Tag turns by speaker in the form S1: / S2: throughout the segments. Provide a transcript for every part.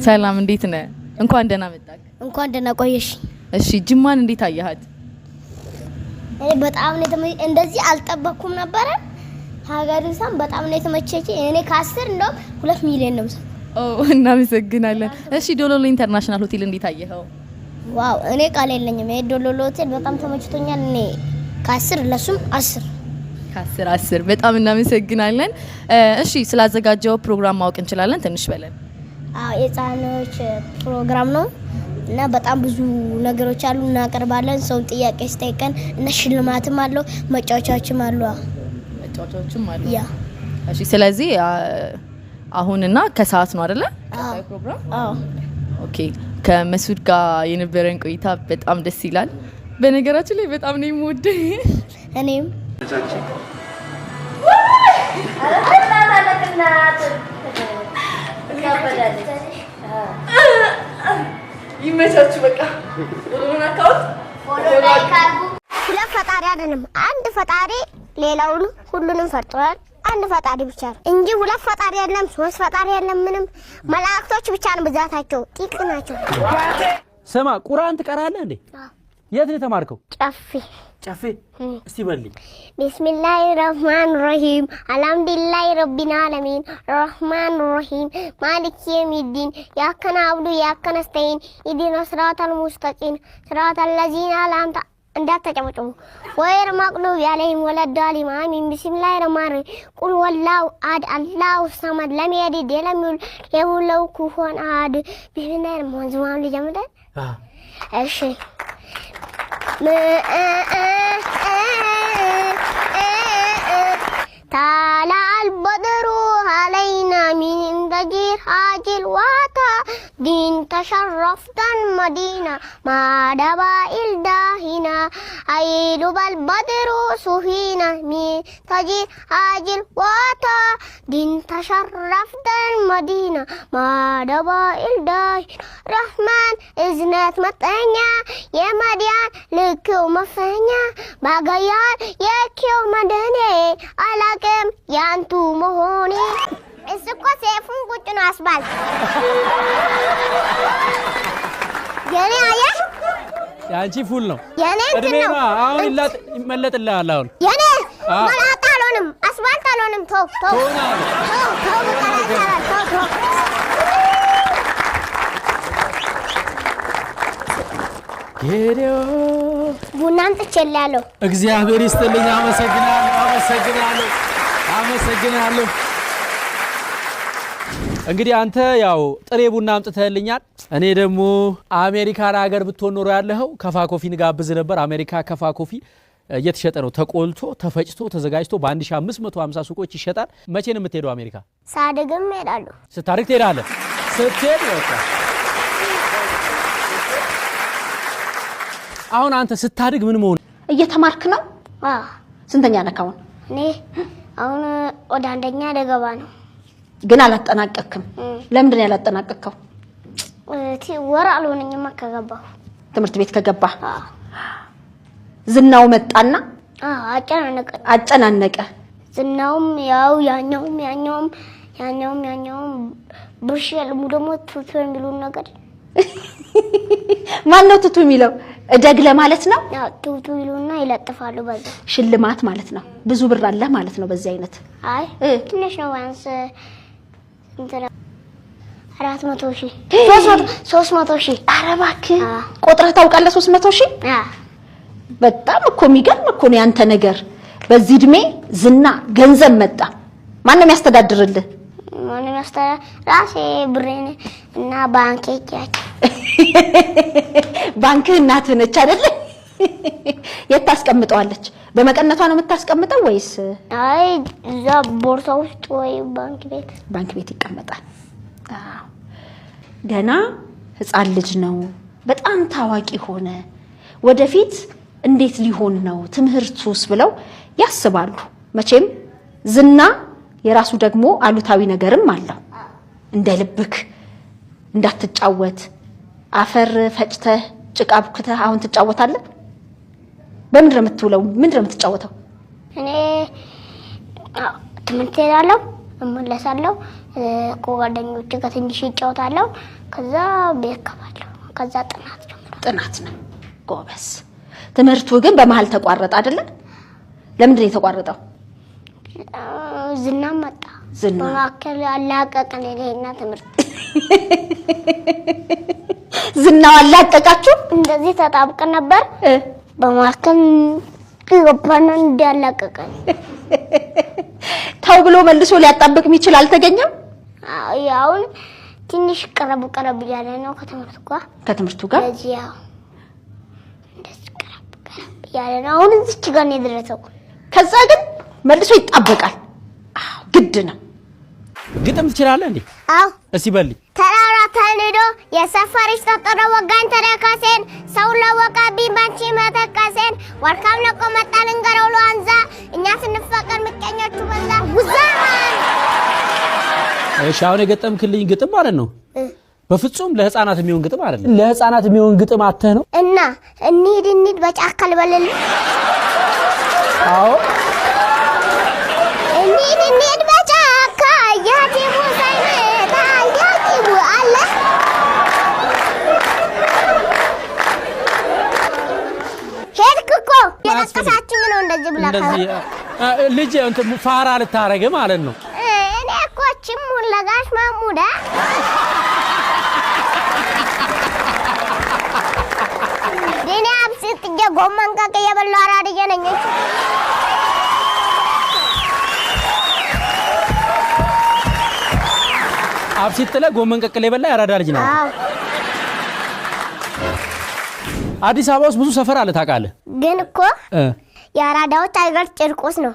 S1: ሰላም እንዴት ነህ? እንኳን ደህና መጣክ።
S2: እንኳን ደህና ቆየሽ።
S1: እሺ ጅማን እንዴት አያሃት?
S2: በጣም ነው እንደዚህ አልጠበኩም ነበር። ሀገሪቷን በጣም ነው የተመቸችኝ። እኔ ከ10 እንደው 2 ሚሊዮን ነው ሰው።
S1: እናመሰግናለን። እሺ ዶሎሎ ኢንተርናሽናል ሆቴል እንዴት አየኸው?
S2: ዋው እኔ ቃል የለኝም። ዶሎሎ ሆቴል በጣም ተመችቶኛል። እኔ ከ10 ለሱም 10
S1: 10 በጣም እናመሰግናለን። እሺ ስላዘጋጀው ፕሮግራም ማወቅ እንችላለን? ትንሽ በለን።
S2: የህፃኖች ፕሮግራም ነው እና በጣም ብዙ ነገሮች አሉ እናቀርባለን። ሰው ጥያቄ ሲጠይቀን እና ሽልማትም አለው፣ መጫወቻዎችም አሉ። ያ
S1: እሺ ስለዚህ አሁንና ከሰዓት ነው አይደለ? ከሳይ ፕሮግራም ኦኬ። ከመስዑድ ጋር የነበረን ቆይታ በጣም ደስ ይላል። በነገራችን ላይ በጣም ነው የምወደው እኔም ይመቻችሁ። በቃ ሁሉን አካውንት
S2: ሁለት ፈጣሪ አይደለም አንድ ፈጣሪ ሌላውን ሁሉንም ፈጥሯል። አንድ ፈጣሪ ብቻ ነው እንጂ ሁለት ፈጣሪ አይደለም፣ ሶስት ፈጣሪ አይደለም። ምንም መላእክቶች ብቻ ነው ብዛታቸው፣ ጥቂት ናቸው።
S3: ስማ ቁርአን ትቀራለህ እንዴ? የት ነው የተማርከው? ጨፌ እስቲ በልኝ።
S2: ቢስሚላሂር ረህማኒር ረሂም አልሐምዱሊላሂ ረቢል ዓለሚን ረህማኒር ረሂም ማሊኪ የውሚዲን ኢያከ ነዕቡዱ ወኢያከ ነስተዒን ኢህዲነስ ሲራጠል ሙስተቂም ሲራጠል ለዚነ አንዐምተ እንዳትጨምጩ ወይር መቅሉብ ያለህም ወለዳሊም አሚን። ቢስሚላሂር ረህማኒር ረሂም ቁል ወላሁ አሐድ አላሁ ሰመድ ለም የሊድ ወለም ዩውለድ ወለም የኩን ለው ኩፉወን አሐድ። ቢስሚላሂር ረህማኒር ረሂም ልጀምር። እሺ طلع البدر علينا من ضجير هاجل واتا دين تشرفت المدينة ما دبا الداهنا عيد بالبدر سهينا من ضجير هاجل واتا دين تشرفت المدينة ما دبا الداهنا رحمن إذنات متانيا يا مديان لكو مفانيا باقيان يكيو مدني على كم يانتو مهوني اسكو سيفون كنتو أسبال يعني آية
S3: يعني فول ነው
S2: يعني
S3: እድሜማ አሁን ይመለጥልሃል አሁን
S2: يعني መላጣ አልሆንም አስፋልት አልሆንም ተው
S3: ጌዲዮ
S2: ቡና አምጥቼልሃለሁ።
S3: እግዚአብሔር ይስጥልኝ። አመሰግናለሁ። እንግዲህ አንተ ያው ጥሬ ቡና አምጥተህልኛል። እኔ ደግሞ አሜሪካን ሀገር ብትሆን ኖሮ ያለኸው ከፋ ኮፊ ንጋብዝ ነበር። አሜሪካ ከፋ ኮፊ እየተሸጠ ነው። ተቆልቶ ተፈጭቶ ተዘጋጅቶ በ1550 ሱቆች ይሸጣል። መቼ ነው የምትሄደው አሜሪካ?
S2: ሳድግም እሄዳለሁ።
S3: ስታድግ ትሄዳለህ? ስትሄድ በቃ አሁን አንተ ስታድግ ምን መሆን
S4: እየተማርክ ነው? ስንተኛ ነህ አሁን?
S2: እኔ አሁን ወደ አንደኛ ልገባ ነው።
S4: ግን አላጠናቀቅክም። ለምንድን ነው ያላጠናቀቅከው?
S2: ወር አልሆነኝም ከገባሁ።
S4: ትምህርት ቤት ከገባ ዝናው መጣና አጨናነቀ። ዝናውም
S2: ያው ያኛውም ብርሽ ያለው ደግሞ ቱቱ የሚሉን ነገር
S4: ማን ነው ቱቱ የሚለው? እደግ ለማለት ነው።
S2: ቱቱ ይሉና ይለጥፋሉ። በዛ
S4: ሽልማት ማለት ነው። ብዙ ብር አለ ማለት ነው በዚህ አይነት።
S2: አይ ትንሽ ነው ዋንስ እንትና 400,000 300,000
S4: ኧረ እባክህ ቆጥረህ ታውቃለህ? 300,000 በጣም እኮ የሚገርም እኮ ነው ያንተ ነገር። በዚህ እድሜ ዝና ገንዘብ መጣ። ማን ነው የሚያስተዳድርልህ?
S2: ማንም ራሴ ብሬን እና ባንክ ይያች
S4: ባንክ እናትህ ነች አይደል? የት ታስቀምጠዋለች? በመቀነቷ ነው የምታስቀምጠው ወይስ?
S2: አይ እዛ ቦርሳ ውስጥ ወይ ባንክ ቤት
S4: ይቀመጣል። አዎ ገና ህፃን ልጅ ነው። በጣም ታዋቂ ሆነ። ወደፊት እንዴት ሊሆን ነው ትምህርቱስ ብለው ያስባሉ። መቼም ዝና የራሱ ደግሞ አሉታዊ ነገርም አለው። እንደ ልብክ እንዳትጫወት አፈር ፈጭተህ ጭቃ ብክተህ አሁን ትጫወታለህ? በምን ነው የምትውለው? ምን ነው የምትጫወተው?
S2: እኔ ትምህርት እሄዳለሁ፣ እመለሳለሁ ከጓደኞቼ ጋር ትንሽ እጫወታለሁ ከዛ ቤት እገባለሁ ከዛ ጥናት ነው ጎበስ ትምህርቱ ግን በመሃል ተቋረጠ አይደለ ለምንድን ነው የተቋረጠው ዝና መጣ በማከለ አላቀቀን ለኔና ትምህርት ዝናው አላቀቃችሁ እንደዚህ ተጣብቀን ነበር በማከል ይወባና እንዲያላቀቀን ታው ብሎ መልሶ ሊያጣብቅ የሚችል አልተገኘም ያውን ትንሽ ቀረብ ያለ ነው ከትምህርቱ ጋር ያው እንደዚህ ቀረብ ያለ ነው አሁን እዚህ ጋር ነው የደረሰው ከዛ ግን መልሶ ይጣበቃል ግድ ነው
S3: ግጥም ትችላለህ እንዴ
S2: አው
S3: እሺ በል
S2: ተራራ ተንዶ የሰፈርሽ ተጠረ ወጋን ተረካሰን ሰው ለወቃቢ ባንቺ መተካሰን ወርካም ለቆ መጣን እንገረው ለአንዛ እኛ ስንፈቀር ምቀኞቹ በዛ ውዛን
S3: እሺ አሁን የገጠምክልኝ ግጥም ማለት ነው በፍጹም ለህፃናት የሚሆን ግጥም አይደለም ለህፃናት የሚሆን ግጥም አተህ ነው
S2: እና እንሂድ በጫካል በለል
S3: አዎ
S2: እንሂድ በጫካ ያቲቡ ሳይመጣ ያቲቡ አለ ሄድኩኮ የነቀሳችን ነው እንደዚህ ብላ
S3: እንደዚህ ልጅ እንትን ፋራ ልታረግ ማለት ነው
S2: እኔ እኮ ችሙን ለጋሽ ማሙዳ ዲና አብሲት ጎመን ከከየ በላ አራድየ ነኝ
S3: አብሲት ለ ጎመን ቀቅለ የበላ ያራዳ ልጅ ነው አዲስ አበባ ውስጥ ብዙ ሰፈር አለ ታውቃለህ
S2: ግን እኮ ያራዳዎች አይገር ጭርቆስ ነው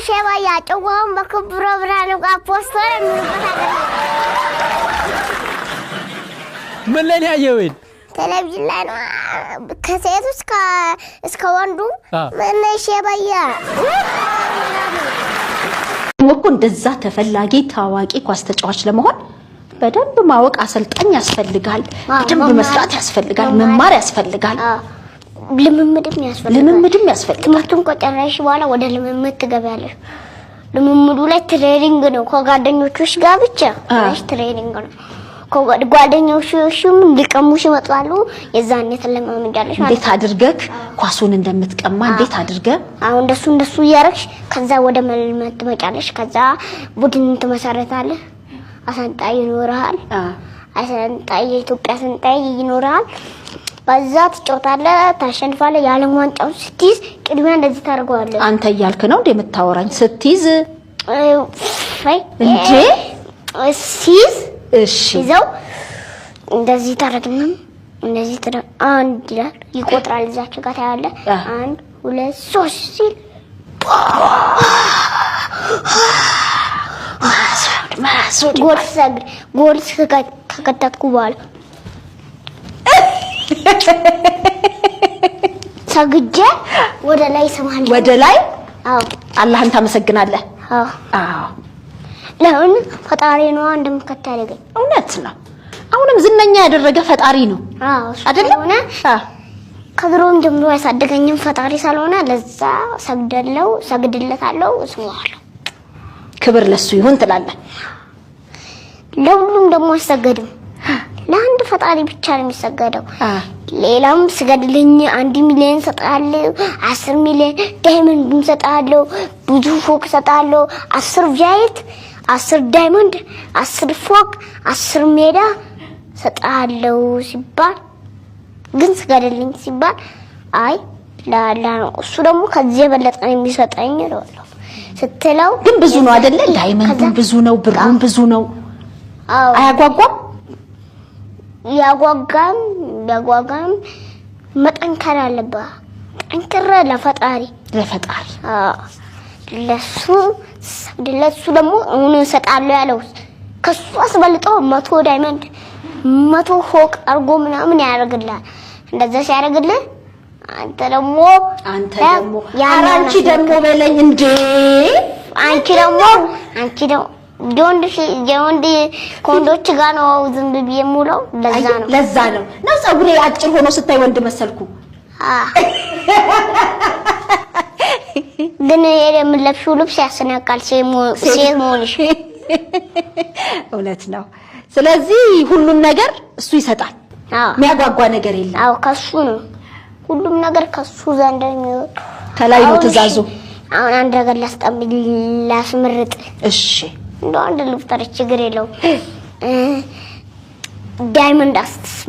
S2: ሸባ ያጨዋውን በክብረ ብርሃኑ ጋር ፖስተር
S3: ምን ላይ ያየው
S2: ቴሌቪዥን ላይ ነው ከሴት እስከ ወንዱ ምን ሸባያ
S4: ወኩ እንደዛ ተፈላጊ ታዋቂ ኳስ ተጫዋች ለመሆን በደንብ ማወቅ አሰልጣኝ ያስፈልጋል በደንብ መስራት ያስፈልጋል መማር ያስፈልጋል ልምምድም ያስፈልጋል ትምህርቱን ቆጨረሽ በኋላ ወደ ልምምድ ትገባለሽ ልምምዱ ላይ ትሬኒንግ ነው ከጓደኞችሽ ጋር ብቻ ትሬኒንግ ነው ከጓደኞችሽም ሊቀሙሽ ይመጣሉ የዛኔ ተለማምጃለሽ እንዴት አድርገክ ኳሱን እንደምትቀማ እንዴት አድርገ
S2: አሁን እንደሱ ያረክሽ ከዛ ወደ መልመድ ትመጫለሽ ከዛ ቡድን ትመሰረታለህ አሰልጣኝ ይኖርሃል አሰልጣኝ የኢትዮጵያ አሰልጣኝ ይኖርሃል በዛ ትጫወታለህ ታሸንፋለህ ያለም ዋንጫው ስትይዝ ቅድሚያ እንደዚህ ታርገዋለህ
S4: አንተ እያልክ ነው እንደ የምታወራኝ ስትይዝ እንዴ
S2: ሲዝ
S4: እሺ
S2: ይዘው እንደዚህ ታረግና እንደዚህ አንድ ይቆጥራል እዛች ጋር ታያለህ 1 2 3 ሲል ጎል ከከተትኩ በኋላ ሰግጄ ወደ ላይ ሰማለሁ
S4: ወደ ላይ
S2: አዎ
S4: አላህን ታመሰግናለህ
S2: አዎ ለምን ፈጣሪ ነው እንደምከታለገኝ
S4: እውነት ነው አሁንም ዝነኛ ያደረገ ፈጣሪ ነው
S2: አዎ
S4: አይደለም
S2: ከድሮም ጀምሮ ያሳደገኝም ፈጣሪ ስለሆነ ለዛ ሰግድለታለሁ እስዋለሁ
S4: ክብር ለሱ ይሁን ትላለህ
S2: ለሁሉም ደግሞ አሰገድም ለአንድ ፈጣሪ ብቻ ነው የሚሰገደው ሌላም ስገድልኝ 1 ሚሊዮን ሰጣለሁ 10 ሚሊዮን ዳይመንድ ሰጣለሁ ብዙ ፎቅ ሰጣለሁ 10 ጃይት 10 ዳይመንድ 10 ፎቅ 10 ሜዳ ሰጣለሁ ሲባል ግን ስገድልኝ ሲባል አይ ላላ ነው እሱ ደግሞ ከዚህ የበለጠ የሚሰጠኝ ነው ስትለው
S4: ግን ብዙ ነው አይደለ ዳይመንዱ ብዙ ነው ብሩን ብዙ ነው
S2: አዎ
S4: አያጓጓም
S2: ያጓጓም መጠንከር አለበት ጠንክረ ለፈጣሪ ለሱ ደግሞ እኔ ሰጣለሁ ያለው ከሱ አስበልጦ 100 ዳይመንድ 100 ፎቅ አርጎ ምናምን ያደርግልህ እንደዛ ሲያደርግልህ አንተ ደግሞ
S4: ያራንቺ ደግሞ በለኝ እንዴ አንቺ ደግሞ
S2: የወንድ ኮንዶች ጋር ነው ዝም ብዬ የምውለው
S4: ለዛ ነው ፀጉሬ አጭር ሆኖ ስታይ ወንድ መሰልኩ
S2: ግን የምለብሽው ልብስ ያስነቃል ሴት መሆንሽ
S4: እውነት ነው ስለዚህ ሁሉም ነገር እሱ ይሰጣል የሚያጓጓ ነገር የለም
S2: አዎ ከሱ ነው ሁሉም ነገር ከሱ ዘንድ ነው
S4: ከላይ ነው ትእዛዙ
S2: አሁን አንድ ነገር ላስመርጥ
S4: እሺ
S2: እንደው አንድ ልፍጠር ችግር የለው ዳይመንድ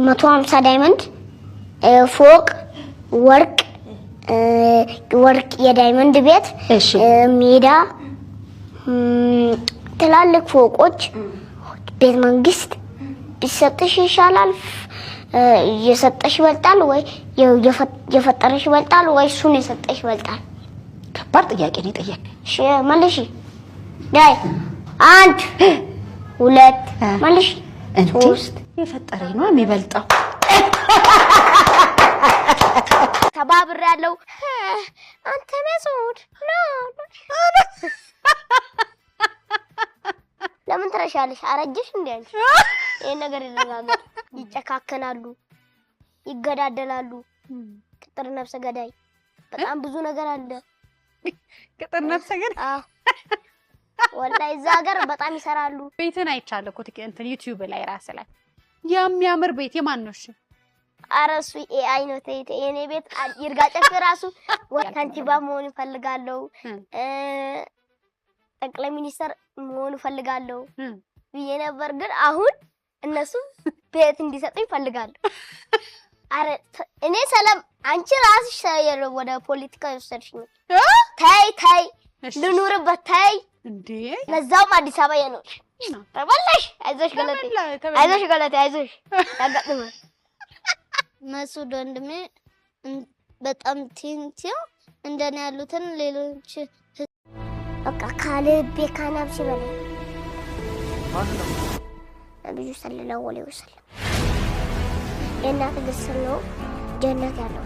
S2: 150 ዳይመንድ ፎቅ ወርቅ የዳይመንድ ቤት ሜዳ ትላልቅ ፎቆች ቤተ መንግስት ቢሰጥሽ ይሻላል የሰጠሽ ይበልጣል ወይ የፈጠረሽ ይበልጣል ወይ እሱን የሰጠሽ ይበልጣል
S4: ከባድ ጥያቄ ነው ጠየቅ
S2: እሺ መልሺ ዳይ 1 2 መልሺ 3
S4: የፈጠረኝ ነው የሚበልጣው
S2: ተባብር ያለው አንተ መስዑድ ለምን ትረሻለሽ አረጀሽ እንዴ አንቺ ይሄ ነገር ይለጋጋል ይጨካከናሉ ይገዳደላሉ ቅጥር ነፍሰ ገዳይ በጣም ብዙ ነገር አለ
S5: ቅጥር ነፍሰ ገዳይ
S2: ወላሂ እዛ ሀገር በጣም ይሰራሉ
S5: ቤትን አይቻለሁ እኮ እንትን ዩቲዩብ ላይ ራስ ላይ የሚያምር ቤት የማን ነው እሺ
S2: አረሱ ኤአይ ነው የኔ ቤት ይርጋ ጨፍ ራሱ ወታንቲባ መሆን ይፈልጋለሁ ጠቅላይ ሚኒስተር መሆን ይፈልጋለሁ ብዬ ነበር ግን አሁን እነሱ ቤት እንዲሰጡኝ ይፈልጋለሁ አረ እኔ ሰላም አንቺ ራስሽ ወደ ፖለቲካ ይወሰድሽኝ ታይ ልኑርበት ታይ እንዴ ለዛውም አዲስ አበባ የኖርሽ ተበላሽ አይዞሽ ገለቴ አይዞሽ ያጋጥማል መስዑድ ወንድሜ በጣም ቲንቲው እንደኔ ያሉትን ሌሎች በቃ ካለቤ ካናብሽ በላይ ነብዩ ሰለላሁ ዐለይሂ ወሰለም የእናት ግስል ነው ጀነት ያለው